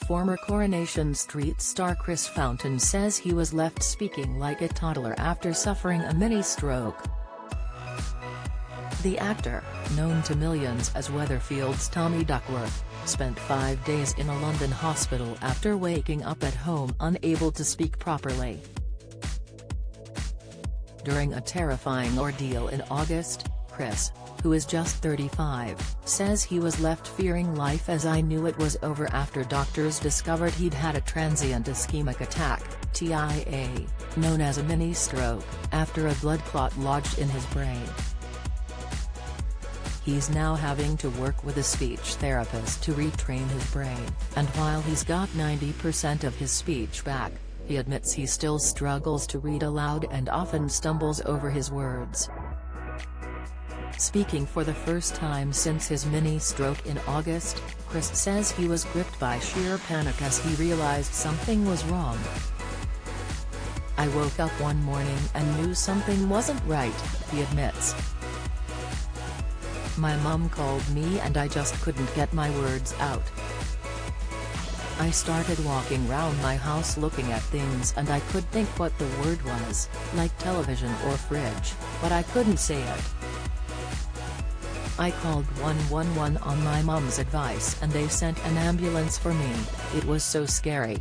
Former Coronation Street star Chris Fountain says he was left speaking like a toddler after suffering a mini-stroke. The actor, known to millions as Weatherfield's Tommy Duckworth, spent 5 days in a London hospital after waking up at home unable to speak properly. During a terrifying ordeal in August, Chris, who is just 35, says he was left fearing life as I knew it was over after doctors discovered he'd had a transient ischemic attack, TIA, known as a mini-stroke, after a blood clot lodged in his brain. He's now having to work with a speech therapist to retrain his brain, and while he's got 90% of his speech back, he admits he still struggles to read aloud and often stumbles over his words. Speaking for the first time since his mini-stroke in August, Chris says he was gripped by sheer panic as he realized something was wrong. "I woke up one morning and knew something wasn't right," he admits. "My mum called me and I just couldn't get my words out. I started walking round my house looking at things and I could think what the word was, like television or fridge, but I couldn't say it. I called 111 on my mum's advice and they sent an ambulance for me. It was so scary.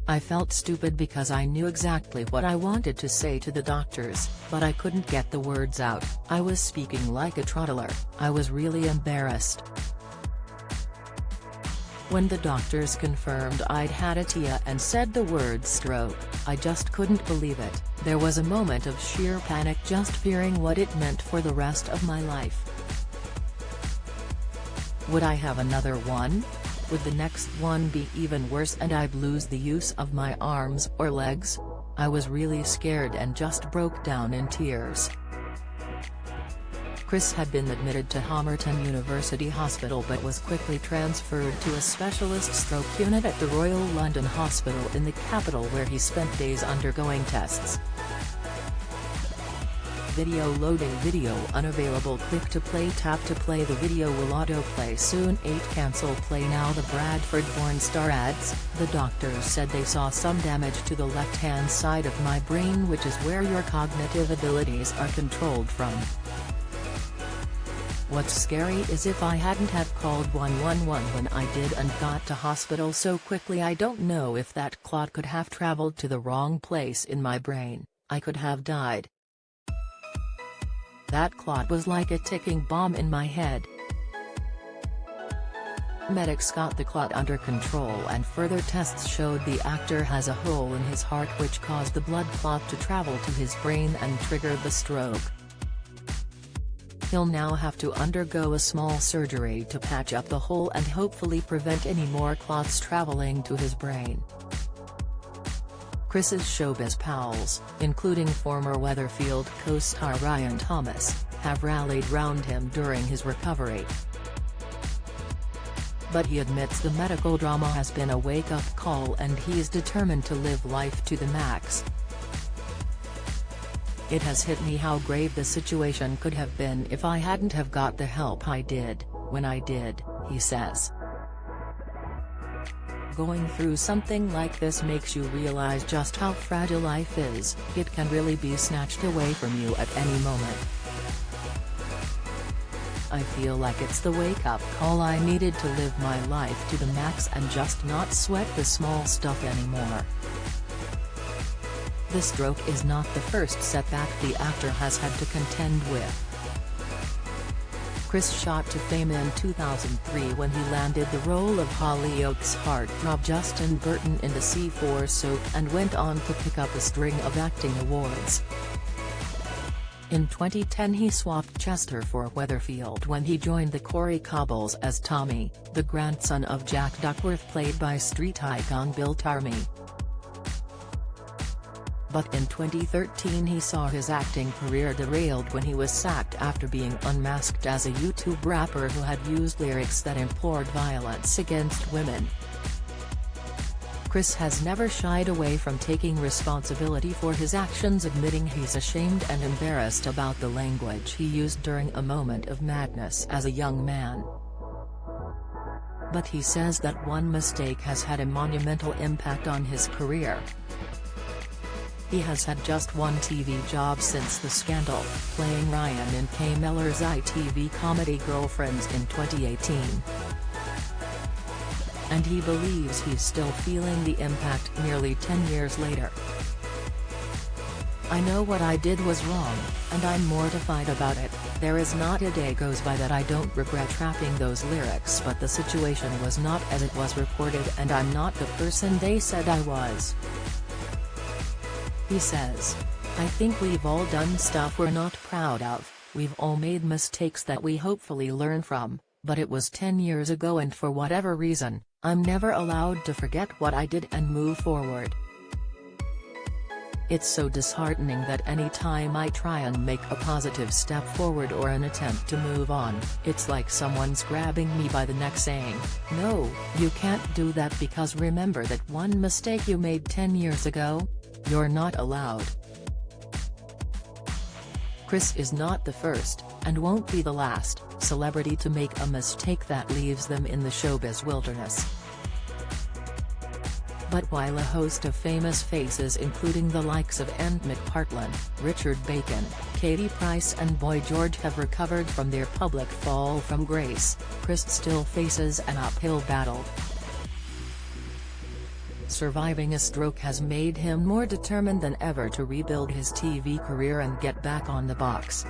I felt stupid because I knew exactly what I wanted to say to the doctors, but I couldn't get the words out. I was speaking like a toddler. I was really embarrassed. When the doctors confirmed I'd had a TIA and said the word stroke, I just couldn't believe it. There was a moment of sheer panic, just fearing what it meant for the rest of my life. Would I have another one? Would the next one be even worse and I'd lose the use of my arms or legs? I was really scared and just broke down in tears." Chris had been admitted to Homerton University Hospital but was quickly transferred to a specialist stroke unit at the Royal London Hospital in the capital, where he spent days undergoing tests. Video loading. Video unavailable. Click to play. Tap to play. The video will autoplay soon. 8 Cancel play now. The Bradford-born star adds, "The doctors said they saw some damage to the left-hand side of my brain, which is where your cognitive abilities are controlled from. What's scary is if I hadn't have called 111 when I did and got to hospital so quickly, I don't know if that clot could have traveled to the wrong place in my brain. I could have died. That clot was like a ticking bomb in my head." Medics got the clot under control and further tests showed the actor has a hole in his heart which caused the blood clot to travel to his brain and triggered the stroke. He'll now have to undergo a small surgery to patch up the hole and hopefully prevent any more clots traveling to his brain. Chris's showbiz pals, including former Weatherfield co-star Ryan Thomas, have rallied round him during his recovery. But he admits the medical drama has been a wake-up call and he is determined to live life to the max. "It has hit me how grave the situation could have been if I hadn't have got the help I did, when I did," he says. Going through something like this makes you realize just how fragile life is. It can really be snatched away from you at any moment. "I feel like it's the wake-up call I needed to live my life to the max and just not sweat the small stuff anymore." The stroke is not the first setback the actor has had to contend with. Chris shot to fame in 2003 when he landed the role of Hollyoaks heartthrob Justin Burton in the C4 soap and went on to pick up a string of acting awards. In 2010 he swapped Chester for Weatherfield when he joined the Corrie Cobbles as Tommy, the grandson of Jack Duckworth, played by street icon Bill Tarmy. But in 2013 he saw his acting career derailed when he was sacked after being unmasked as a YouTube rapper who had used lyrics that implored violence against women. Chris has never shied away from taking responsibility for his actions, admitting he's ashamed and embarrassed about the language he used during a moment of madness as a young man. But he says that one mistake has had a monumental impact on his career. He has had just one TV job since the scandal, playing Ryan in Kay Miller's ITV comedy Girlfriends in 2018. And he believes he's still feeling the impact nearly 10 years later. "I know what I did was wrong, and I'm mortified about it. There is not a day goes by that I don't regret rapping those lyrics, but the situation was not as it was reported and I'm not the person they said I was." He says, "I think we've all done stuff we're not proud of, we've all made mistakes that we hopefully learn from, but it was 10 years ago and for whatever reason, I'm never allowed to forget what I did and move forward. It's so disheartening that any time I try and make a positive step forward or an attempt to move on, it's like someone's grabbing me by the neck saying, 'No, you can't do that because remember that one mistake you made 10 years ago? You're not allowed.'" Chris is not the first, and won't be the last, celebrity to make a mistake that leaves them in the showbiz wilderness. But while a host of famous faces including the likes of Ant McPartlin, Richard Bacon, Katie Price and Boy George have recovered from their public fall from grace, Chris still faces an uphill battle. Surviving a stroke has made him more determined than ever to rebuild his TV career and get back on the box.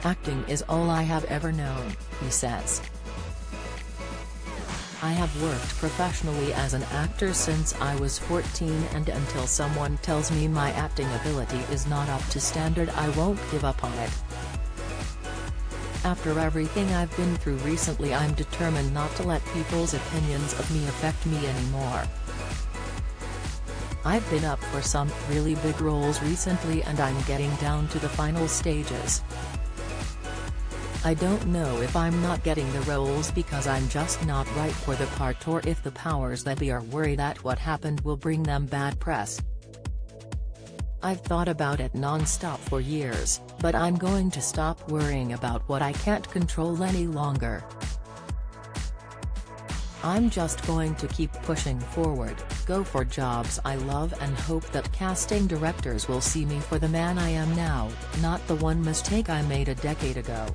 "Acting is all I have ever known," he says. "I have worked professionally as an actor since I was 14 and until someone tells me my acting ability is not up to standard I won't give up on it. After everything I've been through recently I'm determined not to let people's opinions of me affect me anymore. I've been up for some really big roles recently and I'm getting down to the final stages. I don't know if I'm not getting the roles because I'm just not right for the part or if the powers that be are worried that what happened will bring them bad press. I've thought about it non-stop for years, but I'm going to stop worrying about what I can't control any longer. I'm just going to keep pushing forward, go for jobs I love and hope that casting directors will see me for the man I am now, not the one mistake I made a decade ago."